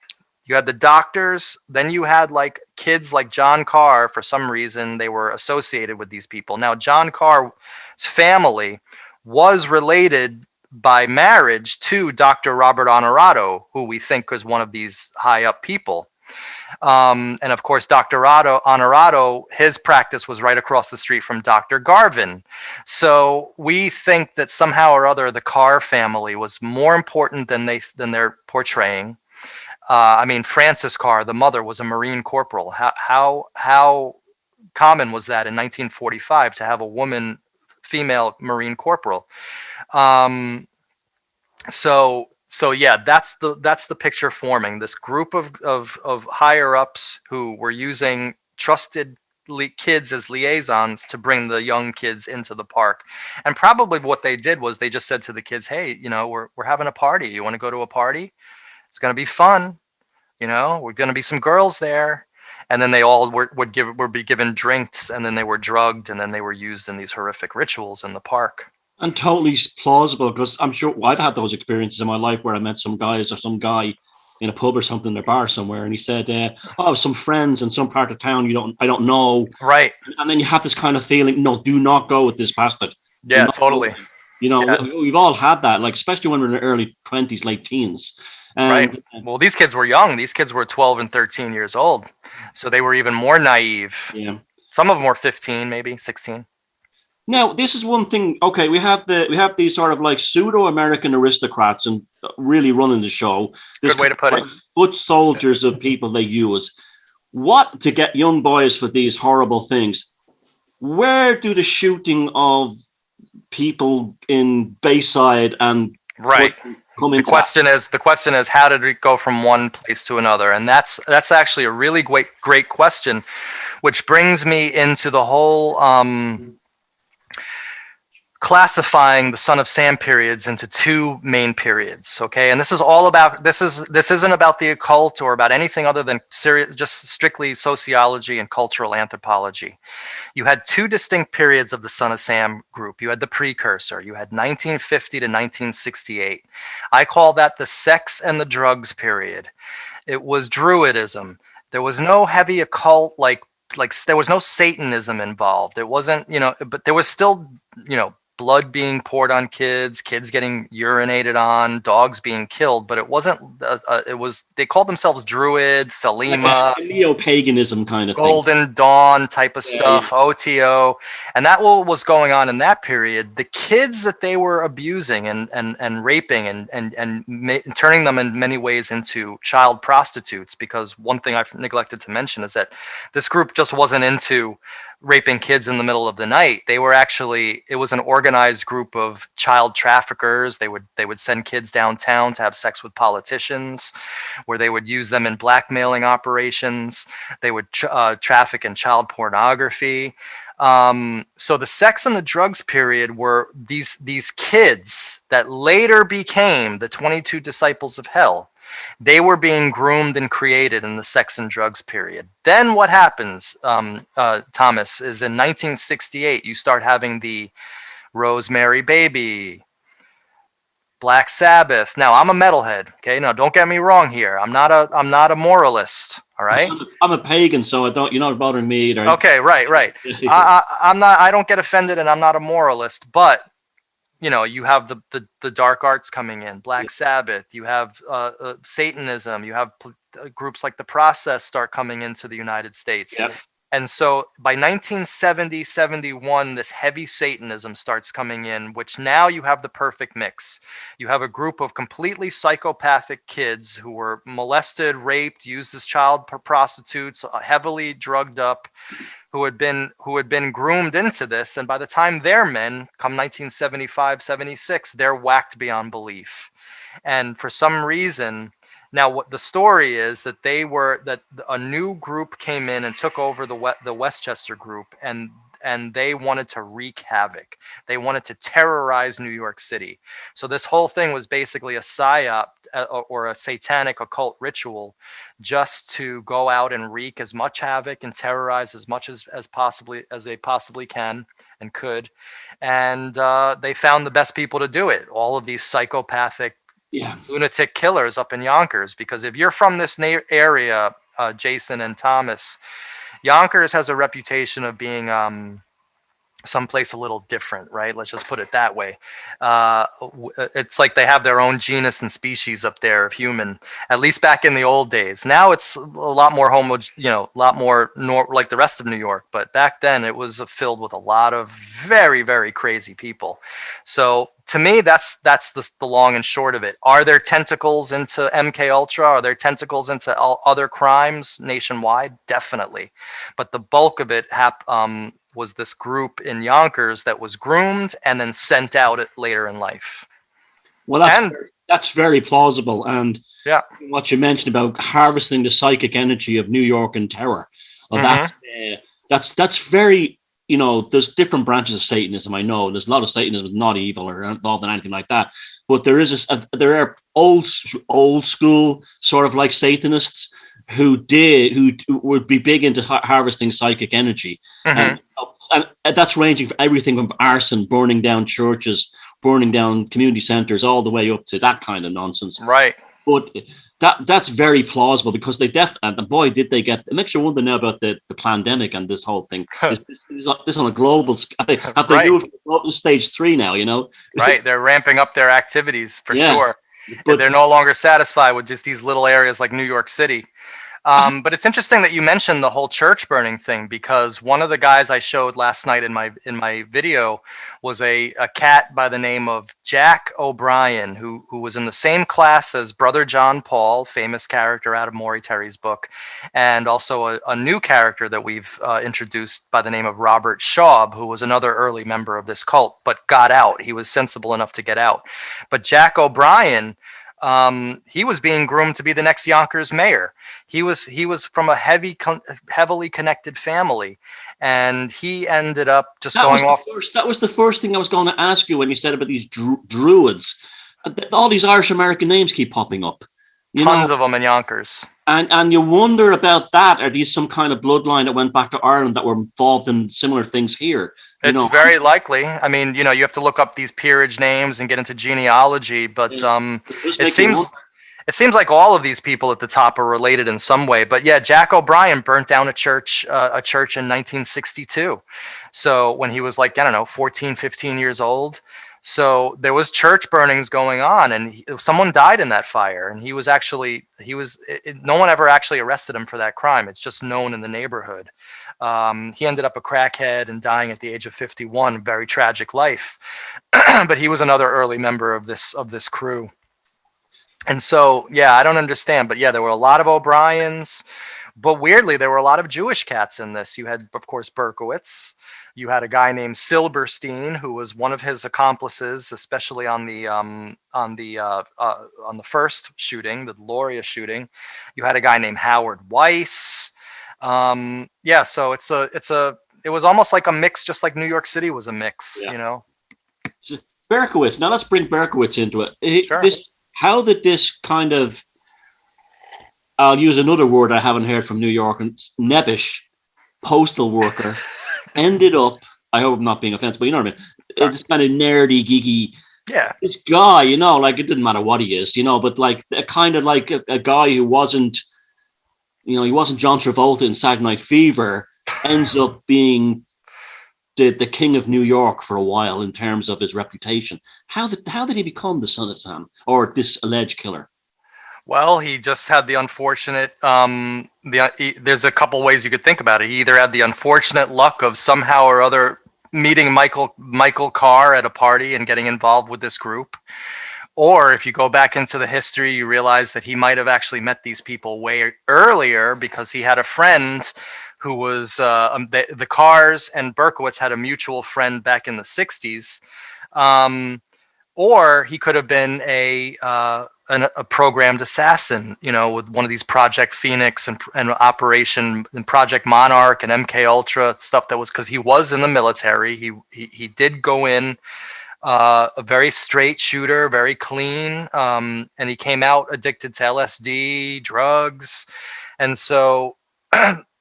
you had the doctors, then you had like kids like John Carr. For some reason, they were associated with these people. Now, John Carr's family was related by marriage to Dr. Robert Honorado, who we think was one of these high up people. And of course, Dr. Honorado, his practice was right across the street from Dr. Garvin. So we think that somehow or other, the Carr family was more important than they're portraying. Frances Carr, the mother, was a Marine corporal. How common was that in 1945 to have a female Marine corporal? So yeah, that's the picture forming. This group of higher ups who were using trusted kids as liaisons to bring the young kids into the park. And probably what they did was they just said to the kids, "Hey, we're having a party. You want to go to a party? It's going to be fun. We're going to be some girls there. And then they all would be given drinks, and then they were drugged, and then they were used in these horrific rituals in the park. And totally plausible, because I'm sure I've had those experiences in my life where I met some guys or some guy in a pub or something, in a bar somewhere, and he said, "Oh, some friends in some part of town I don't know." Right. And then you have this kind of feeling, no, do not go with this bastard. Yeah, totally. We've all had that, like especially when we're in the early 20s, late teens. Right. Well, these kids were young. These kids were 12 and 13 years old, so they were even more naive. Yeah. Some of them were 15, maybe 16. Now, this is one thing. Okay, we have these sort of like pseudo-American aristocrats and really running the show. Good way to put it. Foot soldiers of people they use. What to get young boys for these horrible things? Where do the shooting of people in Bayside and right come into? The question is how did it go from one place to another? And that's actually a really great question, which brings me into the whole classifying the Son of Sam periods into two main periods. Okay, and this is all about this isn't about the occult or about anything other than just strictly sociology and cultural anthropology. You had two distinct periods of the Son of Sam group. You had the precursor. You had 1950 to 1968. I call that the sex and the drugs period. It was Druidism. There was no heavy occult like there was no Satanism involved. It wasn't, but there was still, blood being poured on kids getting urinated on, dogs being killed, but it wasn't, they called themselves Druid, Thelema, like neo-paganism kind of Golden thing. Dawn type of stuff, OTO. And that what was going on in that period. The kids that they were abusing and raping and turning them in many ways into child prostitutes, because one thing I've neglected to mention is that this group just wasn't into raping kids in the middle of the night. They were actually, it was an organized group of child traffickers. They would send kids downtown to have sex with politicians, where they would use them in blackmailing operations. They would traffic in child pornography. So the sex and the drugs period were these kids that later became the 22 disciples of hell. They were being groomed and created in the sex and drugs period. Then what happens, Thomas, is in 1968, you start having the Rosemary Baby, Black Sabbath. Now, I'm a metalhead, okay? Now, don't get me wrong here. I'm not a moralist, all right? I'm a pagan, so you're not bothering me either. Okay, right. I don't get offended, and I'm not a moralist, but you have the dark arts coming in, Black Sabbath, you have Satanism, you have groups like The Process start coming into the United States. Yep. And so by 1970, 71, this heavy Satanism starts coming in, which now you have the perfect mix. You have a group of completely psychopathic kids who were molested, raped, used as child prostitutes, heavily drugged up, who had been groomed into this. And by the time they're men, come 1975, 76, they're whacked beyond belief. And for some reason, now what the story is that that a new group came in and took over the Westchester group, and they wanted to wreak havoc. They wanted to terrorize New York City. So this whole thing was basically a psyop or a satanic occult ritual, just to go out and wreak as much havoc and terrorize as much as they possibly can and could. And they found the best people to do it. All of these psychopathic lunatic killers up in Yonkers. Because if you're from this area, Jason and Thomas, Yonkers has a reputation of being someplace a little different, right? Let's just put it that way. It's like they have their own genus and species up there of human, at least back in the old days. Now it's a lot more like the rest of New York, but back then it was filled with a lot of very, very crazy people. So to me, that's the long and short of it. Are there tentacles into MKUltra? Are there tentacles into other crimes nationwide? Definitely. But the bulk of it was this group in Yonkers that was groomed and then sent out later in life. Well, that's very plausible. And what you mentioned about harvesting the psychic energy of New York and terror, that's very there's different branches of Satanism. I know there's a lot of Satanism not evil or involved in anything like that, but there are old school sort of like Satanists who would be big into harvesting psychic energy, and that's ranging from everything from arson, burning down churches, burning down community centers, all the way up to that kind of nonsense. Right. But that's very plausible because they and boy did they get. It makes you wonder now about the pandemic and this whole thing. This on a global scale. Have they moved to stage 3 now? Right. They're ramping up their activities for sure. But they're no longer satisfied with just these little areas like New York City. But it's interesting that you mentioned the whole church burning thing, because one of the guys I showed last night in my video was a cat by the name of Jack O'Brien, who was in the same class as Brother John Paul, famous character out of Maury Terry's book, and also a new character that we've introduced by the name of Robert Schaub, who was another early member of this cult, but got out. He was sensible enough to get out. But Jack O'Brien, he was being groomed to be the next Yonkers mayor. He was from a heavily connected family, and he ended up just going off. That was the first thing I was going to ask you when you said about these druids. All these Irish American names keep popping up. Tons of them in Yonkers. And you wonder about that. Are these some kind of bloodline that went back to Ireland that were involved in similar things here? It's very likely. I mean, you have to look up these peerage names and get into genealogy, but it seems like all of these people at the top are related in some way. But yeah, Jack O'Brien burnt down a church in 1962. So when he was 14, 15 years old. So there was church burnings going on, and someone died in that fire. And no one ever actually arrested him for that crime. It's just known in the neighborhood. He ended up a crackhead and dying at the age of 51, very tragic life. But he was another early member of this crew. And so, yeah, I don't understand. But yeah, there were a lot of O'Briens. But weirdly, there were a lot of Jewish cats in this. You had, of course, Berkowitz. You had a guy named Silberstein, who was one of his accomplices, especially on the first shooting, the Loria shooting. You had a guy named Howard Weiss. So it was almost like a mix, just like New York City was a mix, Berkowitz. Now let's bring Berkowitz into it. Sure. How did this kind of, I'll use another word I haven't heard from New York, nebbish postal worker ended up, I hope I'm not being offensive, but you know what I mean? This kind of nerdy, geeky, this guy, it didn't matter what he is, but a guy who wasn't, he wasn't John Travolta in Saturday Night Fever, ends up being the king of New York for a while in terms of his reputation. How did he become the son of Sam, or this alleged killer? Well, he just had the unfortunate, there's a couple ways you could think about it. He either had the unfortunate luck of somehow or other meeting Michael Carr at a party and getting involved with this group. Or if you go back into the history, you realize that he might have actually met these people way earlier, because he had a friend who was, the Carrs and Berkowitz had a mutual friend back in the 60s. Or he could have been a programmed assassin, with one of these Project Phoenix and Operation and Project Monarch and MKUltra stuff. That was because he was in the military. He did go in, a very straight shooter, very clean, and he came out addicted to LSD, drugs, and so.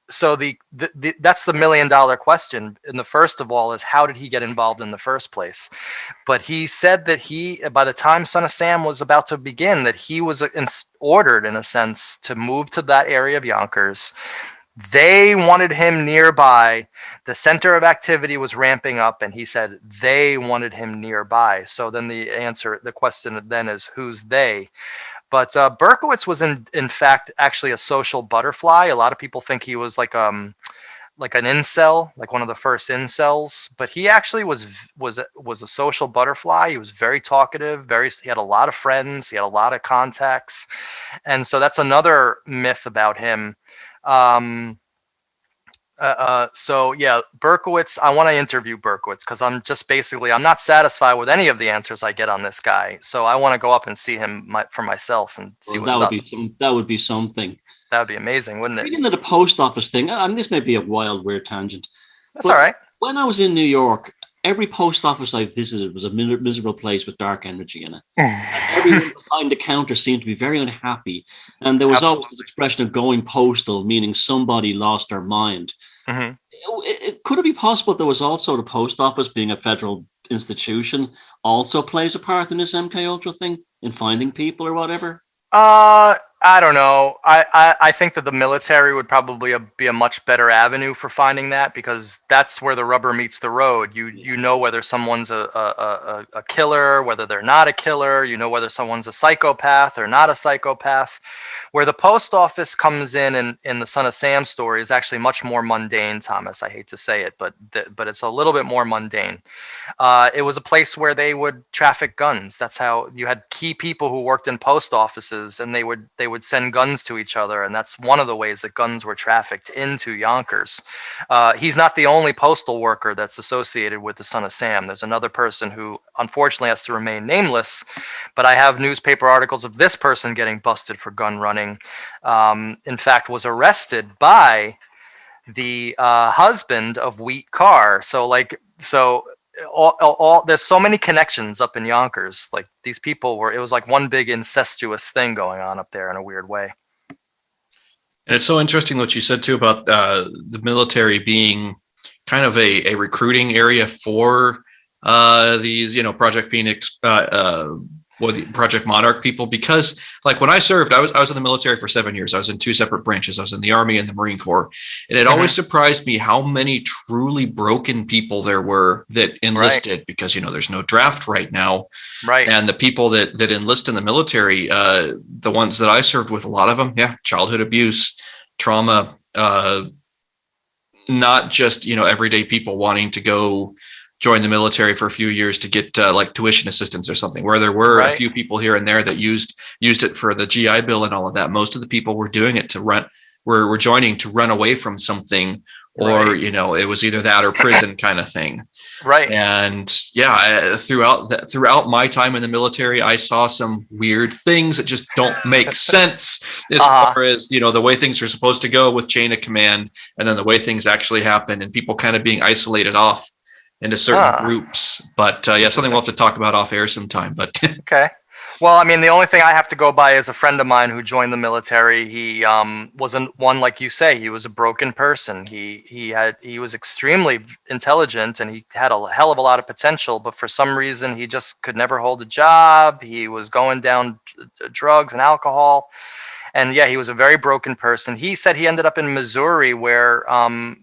So that's the $1 million question. And the first of all is, how did he get involved in the first place? But he said that by the time Son of Sam was about to begin, that he was ordered, in a sense, to move to that area of Yonkers. They wanted him nearby. The center of activity was ramping up, and he said they wanted him nearby. So then the question then is, who's they? But Berkowitz was in fact actually a social butterfly. A lot of people think he was like an incel, like one of the first incels. But he actually was a social butterfly. He was very talkative. He had a lot of friends. He had a lot of contacts, and so that's another myth about him. So yeah, Berkowitz, I want to interview Berkowitz because I'm not satisfied with any of the answers I get on this guy. So I want to go up and see him for myself and see what's up. That would be something. That would be amazing, wouldn't it? Speaking of the post office thing, this may be a wild, weird tangent. That's all right. When I was in New York, every post office I visited was a miserable place with dark energy in it. And everyone behind the counter seemed to be very unhappy. And there was always this expression of going postal, meaning somebody lost their mind. Mm-hmm. Could it be possible there was also the post office, being a federal institution, also plays a part in this MKUltra thing, in finding people or whatever? I don't know. I think that the military would probably be a much better avenue for finding that, because that's where the rubber meets the road. You know whether someone's a killer, whether they're not a killer. You know whether someone's a psychopath or not a psychopath. Where the post office comes in the Son of Sam story is actually much more mundane, Thomas. I hate to say it, but it's a little bit more mundane. It was a place where they would traffic guns. That's how you had key people who worked in post offices, and they would send guns to each other, and that's one of the ways that guns were trafficked into Yonkers. He's not the only postal worker that's associated with the Son of Sam. There's another person who unfortunately has to remain nameless, but I have newspaper articles of this person getting busted for gun running. In fact, was arrested by the husband of Wheat Carr. All there's so many connections up in Yonkers. Like, these people it was like one big incestuous thing going on up there in a weird way. And it's so interesting what you said too about the military being kind of a recruiting area for these, Project Phoenix, the Project Monarch people, because like when I served, I was in the military for 7 years. I was in two separate branches. I was in the Army and the Marine Corps. And it always surprised me how many truly broken people there were that enlisted, because, there's no draft right now. Right. And the people that enlist in the military, the ones that I served with, a lot of them, childhood abuse, trauma, not just, everyday people wanting to go join the military for a few years to get like tuition assistance or something, where there were a few people here and there that used it for the GI Bill and all of that. Most of the people were doing it to were joining to run away from something, or, it was either that or prison kind of thing. Right. And throughout my time in the military, I saw some weird things that just don't make sense as far as, the way things are supposed to go with chain of command, and then the way things actually happen, and people kind of being isolated off into certain groups. But something we'll have to talk about off air sometime. But okay. Well, I mean, the only thing I have to go by is a friend of mine who joined the military. He wasn't one, like you say, he was a broken person. He was extremely intelligent, and he had a hell of a lot of potential, but for some reason he just could never hold a job. He was going down drugs and alcohol. And he was a very broken person. He said he ended up in Missouri, where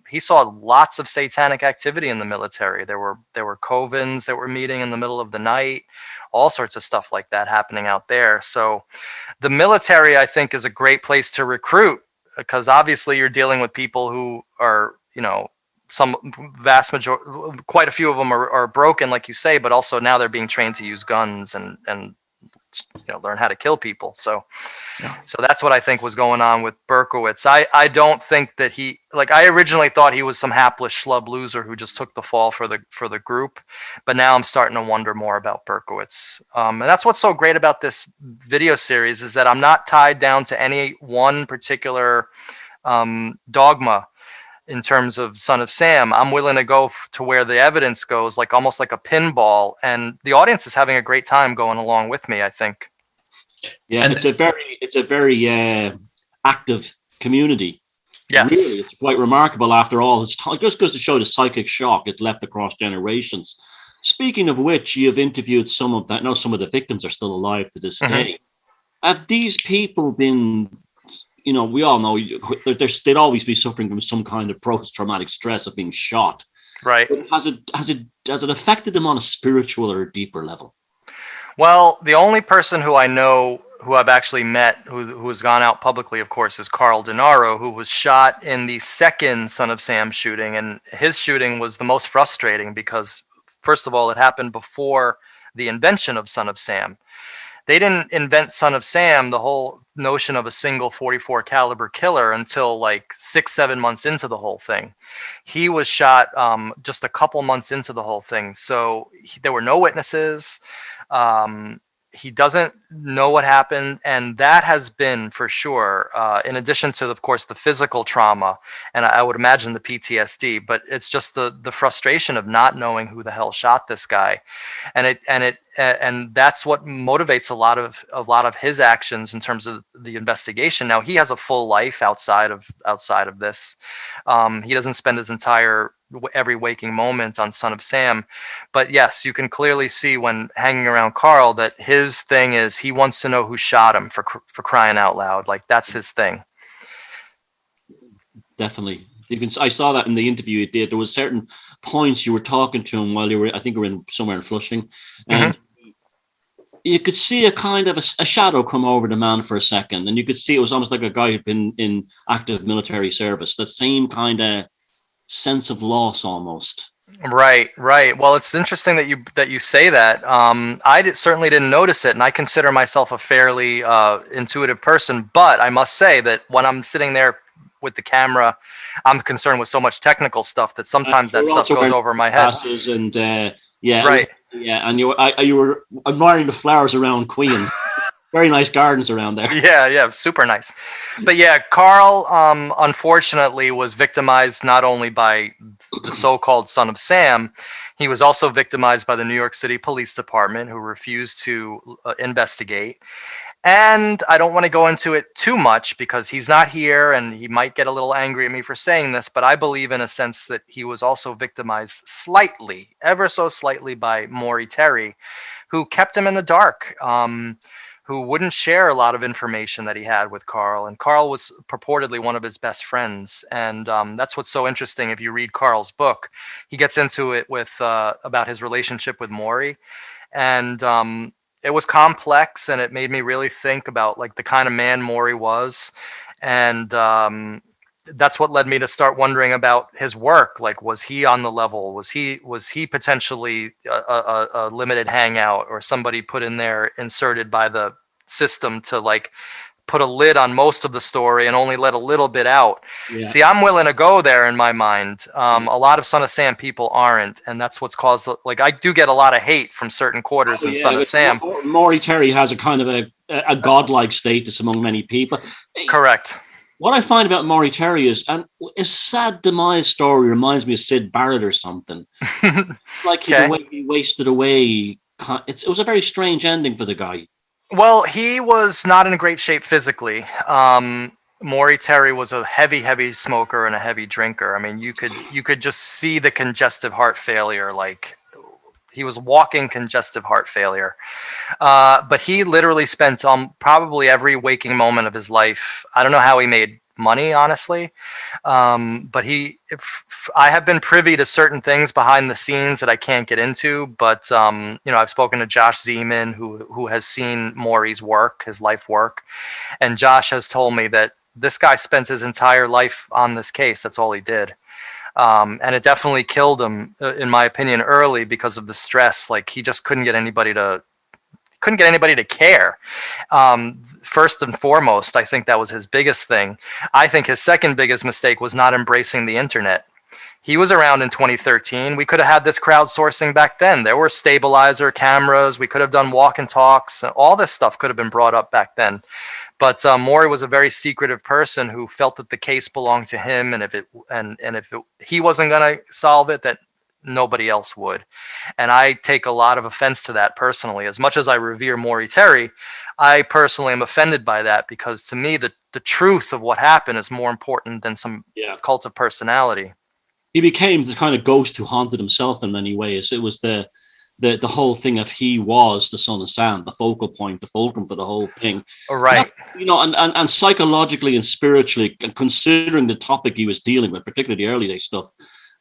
he saw lots of satanic activity in the military. There were covens that were meeting in the middle of the night, all sorts of stuff like that happening out there. So the military, I think, is a great place to recruit, because obviously you're dealing with people who are, some vast majority, quite a few of them are broken, like you say, but also now they're being trained to use guns and learn how to kill people. So that's what I think was going on with Berkowitz. I don't think that I originally thought he was some hapless schlub loser who just took the fall for the group, but now I'm starting to wonder more about Berkowitz. And that's what's so great about this video series, is that I'm not tied down to any one particular dogma. In terms of Son of Sam, I'm willing to go to where the evidence goes, like almost like a pinball, and the audience is having a great time going along with me, I think. Yeah, and it's a very active community. Yes, really, it's quite remarkable after all this time. It just goes to show the psychic shock it's left across generations. Speaking of which, you've interviewed some of that. I know some of the victims are still alive to this day. Have these people been? We all know they'd always be suffering from some kind of post-traumatic stress of being shot. Right. But has it affected them on a spiritual or a deeper level? Well, the only person who I know, who I've actually met, who has gone out publicly, of course, is Carl Denaro, who was shot in the second Son of Sam shooting. And his shooting was the most frustrating because, first of all, it happened before the invention of Son of Sam. They didn't invent Son of Sam, the whole notion of a single 44 caliber killer, until like 6-7 months into the whole thing. He was shot just a couple months into the whole thing. So there were no witnesses. he doesn't know what happened, and that has been for sure, in addition to, of course, the physical trauma, and I would imagine the PTSD, but it's just the frustration of not knowing who the hell shot this guy, and that's what motivates a lot of his actions in terms of the investigation. Now he has a full life outside of this. He doesn't spend his entire every waking moment on Son of Sam, but yes, you can clearly see when hanging around Carl that his thing is he wants to know who shot him, for crying out loud. Like, that's his thing. Definitely. I saw that in the interview you did. There was certain points you were talking to him while you were, I think you were in somewhere in Flushing, and you could see a kind of a shadow come over the man for a second, and you could see it was almost like a guy who'd been in active military service. The same kind of sense of loss almost. Right. Well, it's interesting that you say that. I certainly didn't notice it, and I consider myself a fairly intuitive person. But I must say that when I'm sitting there with the camera, I'm concerned with so much technical stuff that sometimes that stuff goes over my head. And and you were admiring the flowers around Queens. Very nice gardens around there. Yeah, super nice. But yeah, Carl, unfortunately, was victimized not only by the so-called Son of Sam, he was also victimized by the New York City Police Department, who refused to investigate. And I don't want to go into it too much because he's not here and he might get a little angry at me for saying this, but I believe in a sense that he was also victimized slightly, ever so slightly, by Maury Terry, who kept him in the dark. Who wouldn't share a lot of information that he had with Carl. And Carl was purportedly one of his best friends. And that's what's so interesting. If you read Carl's book, he gets into it with about his relationship with Maury. And it was complex, and it made me really think about like the kind of man Maury was. And that's what led me to start wondering about his work. Like, was he on the level? Was he potentially a limited hangout, or somebody put in there, inserted by the system to like put a lid on most of the story and only let a little bit out? Yeah. See, I'm willing to go there in my mind. A lot of Son of Sam people aren't, and that's what's caused, like, I do get a lot of hate from certain quarters in Son of Sam. Maury Terry has a kind of a godlike status among many people. Correct. What I find about Maury Terry is, and his sad demise story reminds me of Sid Barrett or something. Like the way he wasted away. It was a very strange ending for the guy. Well, he was not in great shape physically. Maury Terry was a heavy smoker and a heavy drinker. I mean, you could just see the congestive heart failure. Like, he was walking congestive heart failure. But he literally spent probably every waking moment of his life. I don't know how he made money, honestly. But I have been privy to certain things behind the scenes that I can't get into. But, I've spoken to Josh Zeman, who has seen Maury's work, his life work. And Josh has told me that this guy spent his entire life on this case. That's all he did. And it definitely killed him, in my opinion, early because of the stress. Like, he just couldn't get anybody to care. First and foremost, I think that was his biggest thing. I think his second biggest mistake was not embracing the internet. He was around in 2013. We could have had this crowdsourcing back then. There were stabilizer cameras. We could have done walk and talks. All this stuff could have been brought up back then. But Maury was a very secretive person who felt that the case belonged to him, and if he wasn't going to solve it, that nobody else would. And I take a lot of offense to that personally. As much as I revere Maury Terry, I personally am offended by that, because to me, the truth of what happened is more important than some cult of personality. He became the kind of ghost who haunted himself in many ways. It was the whole thing of he was the Son of Sam, the focal point, the fulcrum for the whole thing. Right. And psychologically and spiritually, considering the topic he was dealing with, particularly the early day stuff,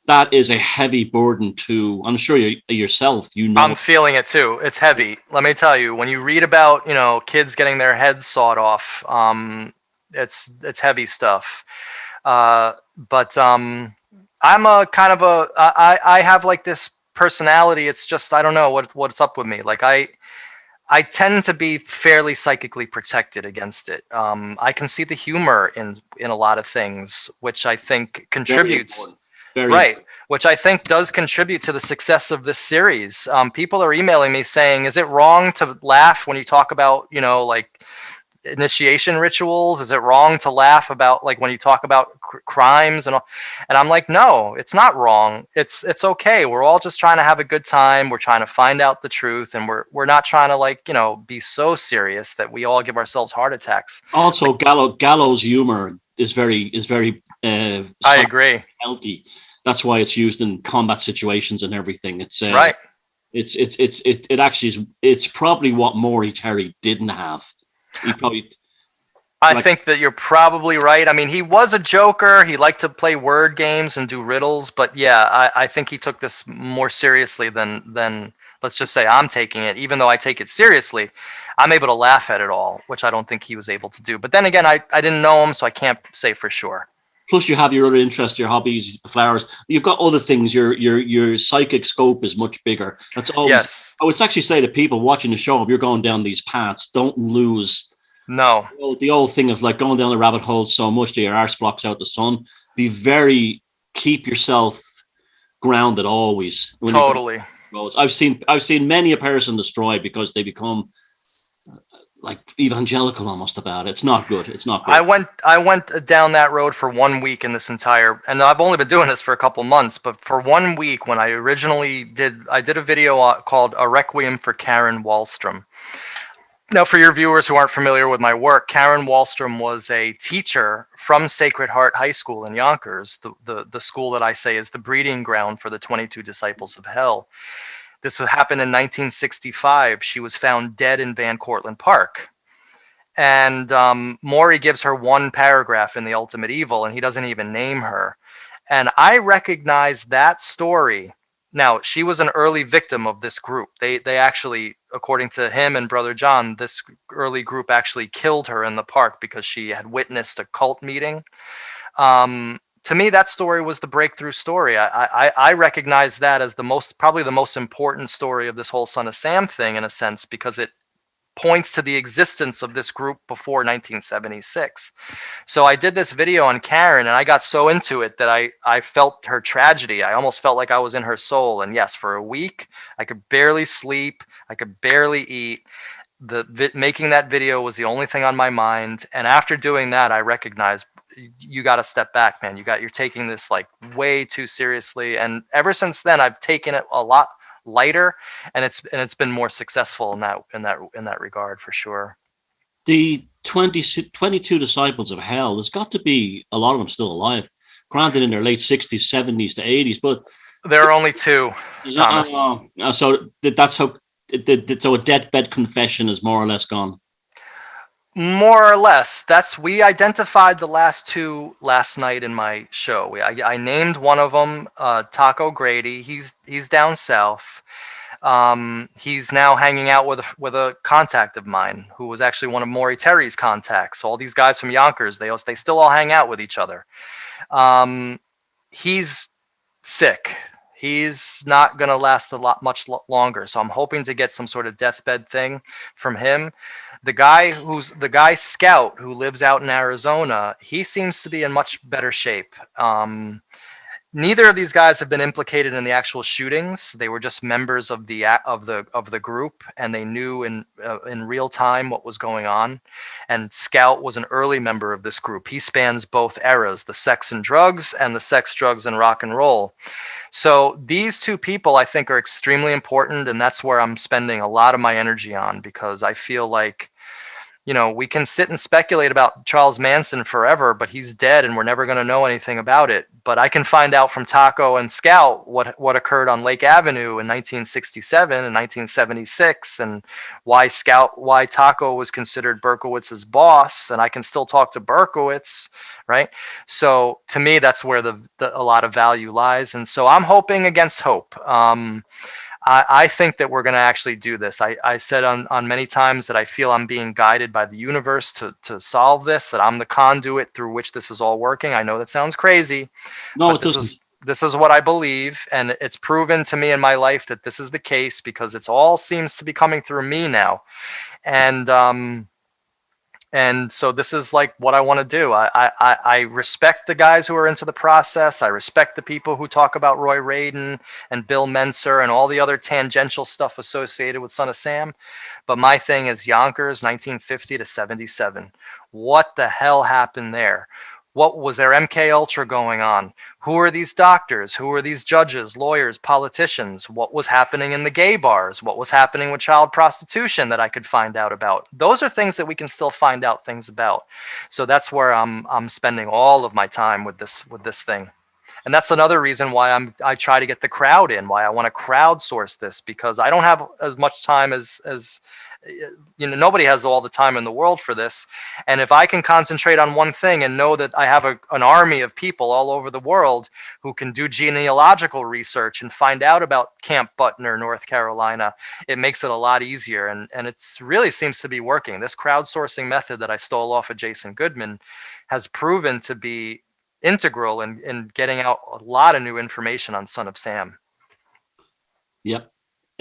that is a heavy burden to, I'm sure yourself, I'm feeling it too. It's heavy. Let me tell you, when you read about, kids getting their heads sawed off, it's heavy stuff. But I'm a kind of I have like this personality. It's just, I don't know what's up with me. Like, I tend to be fairly psychically protected against it. I can see the humor in a lot of things, which I think contributes. Very right. which I think does contribute to the success of this series. People are emailing me saying, is it wrong to laugh when you talk about, you know, like initiation rituals? Is it wrong to laugh about, like, when you talk about crimes and all? And I'm like, no, it's not wrong. It's okay. We're all just trying to have a good time. We're trying to find out the truth, and we're not trying to, like, you know, be so serious that we all give ourselves heart attacks. Also, gallows humor is very I agree. healthy. That's why it's used in combat situations and everything. It's right. It actually is. It's probably what Maury Terry didn't have. He probably. I think that you're probably right. I mean, he was a joker. He liked to play word games and do riddles. But yeah, I think he took this more seriously than let's just say I'm taking it. Even though I take it seriously, I'm able to laugh at it all, which I don't think he was able to do. But then again, I didn't know him, so I can't say for sure. Plus, you have your other interests, your hobbies, flowers. You've got other things. Your psychic scope is much bigger. That's always. Yes. I would actually say to people watching the show, if you're going down these paths, don't lose. No. The old thing of like going down the rabbit hole so much that your arse blocks out the sun. Keep yourself grounded always. Totally. I've seen many a person destroyed because they become like evangelical almost about it. It's not good. It's not good. I went down that road for 1 week in this entire, and I've only been doing this for a couple months, but for 1 week when I originally did a video called A Requiem for Karen Wallstrom. Now, for your viewers who aren't familiar with my work, Karen Wallstrom was a teacher from Sacred Heart High School in Yonkers, the school that I say is the breeding ground for the 22 Disciples of Hell. This happened in 1965. She was found dead in Van Cortlandt Park. And Maury gives her one paragraph in The Ultimate Evil, and he doesn't even name her. And I recognize that story. Now, she was an early victim of this group. They actually, according to him and Brother John, this early group actually killed her in the park because she had witnessed a cult meeting. To me, that story was the breakthrough story. I recognize that as probably the most important story of this whole Son of Sam thing, in a sense, because it points to the existence of this group before 1976. So I did this video on Karen, and I got so into it that I felt her tragedy. I almost felt like I was in her soul. And yes, for a week, I could barely sleep. I could barely eat. Making that video was the only thing on my mind. And after doing that, I recognized, you got to step back, man. You're taking this like way too seriously. And ever since then, I've taken it a lot lighter, and it's been more successful in that regard, for sure. The 22 Disciples of Hell, there's got to be a lot of them still alive, granted in their late 60s, 70s to 80s, but there are only two, Thomas. So that's how so a deathbed confession is more or less gone. More or less. We identified the last two last night in my show. I named one of them, Taco Grady. He's down south. He's now hanging out with a contact of mine who was actually one of Maury Terry's contacts. So all these guys from Yonkers, they still all hang out with each other. He's sick. He's not going to last much longer. So I'm hoping to get some sort of deathbed thing from him. The guy Scout, who lives out in Arizona, he seems to be in much better shape. Neither of these guys have been implicated in the actual shootings. They were just members of the group, and they knew in real time what was going on. And Scout was an early member of this group. He spans both eras, the sex and drugs, and the sex, drugs, and rock and roll. So these two people, I think, are extremely important, and that's where I'm spending a lot of my energy on, because I feel like, we can sit and speculate about Charles Manson forever, but he's dead and we're never going to know anything about it. But I can find out from Taco and Scout what occurred on Lake Avenue in 1967 and 1976, and why Taco was considered Berkowitz's boss, and I can still talk to Berkowitz, right? So to me, that's where a lot of value lies. And so I'm hoping against hope. I think that we're going to actually do this. I said on many times that I feel I'm being guided by the universe to solve this, that I'm the conduit through which this is all working. I know that sounds crazy. No, but this is what I believe, and it's proven to me in my life that this is the case, because it's all seems to be coming through me now. And And so this is like what I want to do. I respect the guys who are into the process. I respect the people who talk about Roy Radin and Bill Menser and all the other tangential stuff associated with Son of Sam. But my thing is Yonkers, 1950 to 77. What the hell happened there? What was there MKUltra going on? Who are these doctors? Who are these judges, lawyers, politicians? What was happening in the gay bars? What was happening with child prostitution that I could find out about? Those are things that we can still find out things about. So that's where I'm spending all of my time with this thing. And that's another reason why I try to get the crowd in, why I want to crowdsource this, because I don't have as much time as nobody has all the time in the world for this. And if I can concentrate on one thing and know that I have an army of people all over the world who can do genealogical research and find out about Camp Butner, North Carolina, it makes it a lot easier. And it's really seems to be working. This crowdsourcing method that I stole off of Jason Goodman has proven to be integral in getting out a lot of new information on Son of Sam. Yep.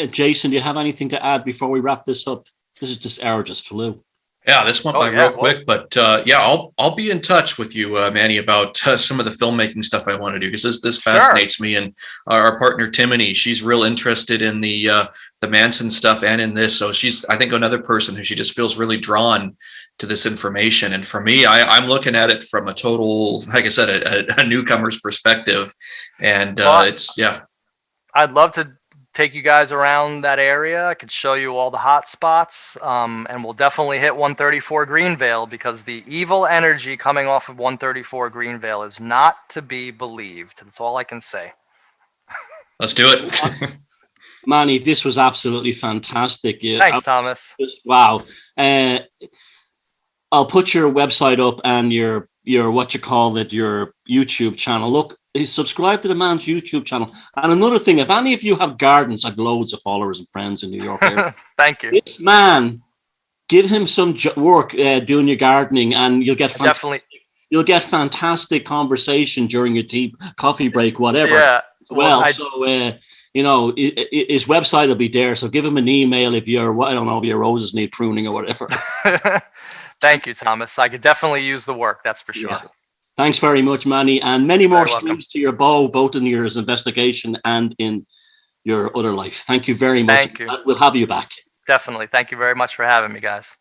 Jason, do you have anything to add before we wrap this up? This hour just flew. Yeah, this went by real quick, but I'll be in touch with you, Manny, about some of the filmmaking stuff I want to do, because this fascinates me. And our partner Timony, she's real interested in the Manson stuff and in this, so she's, I think, another person who she just feels really drawn to this information. And for me, I'm looking at it from a total, like I said, a newcomer's perspective, and I'd love to take you guys around that area. I could show you all the hot spots, and we'll definitely hit 134 Greenvale, because the evil energy coming off of 134 Greenvale is not to be believed. That's all I can say. Let's do it. Manny, this was absolutely fantastic. Thanks, Thomas. Wow. I'll put your website up and your your YouTube channel. Look, subscribe to the man's YouTube channel. And another thing, if any of you have gardens, I've loads of followers and friends in New York area. Thank you. This man, give him some work doing your gardening, and you'll get you'll get fantastic conversation during your coffee break, whatever. Yeah. Well, his website will be there. So give him an email if your roses need pruning or whatever. Thank you, Thomas. I could definitely use the work. That's for sure. Yeah. Thanks very much, Manny, and many more strings to your bow, both in your investigation and in your other life. Thank you very much. Thank you. We'll have you back. Definitely. Thank you very much for having me, guys.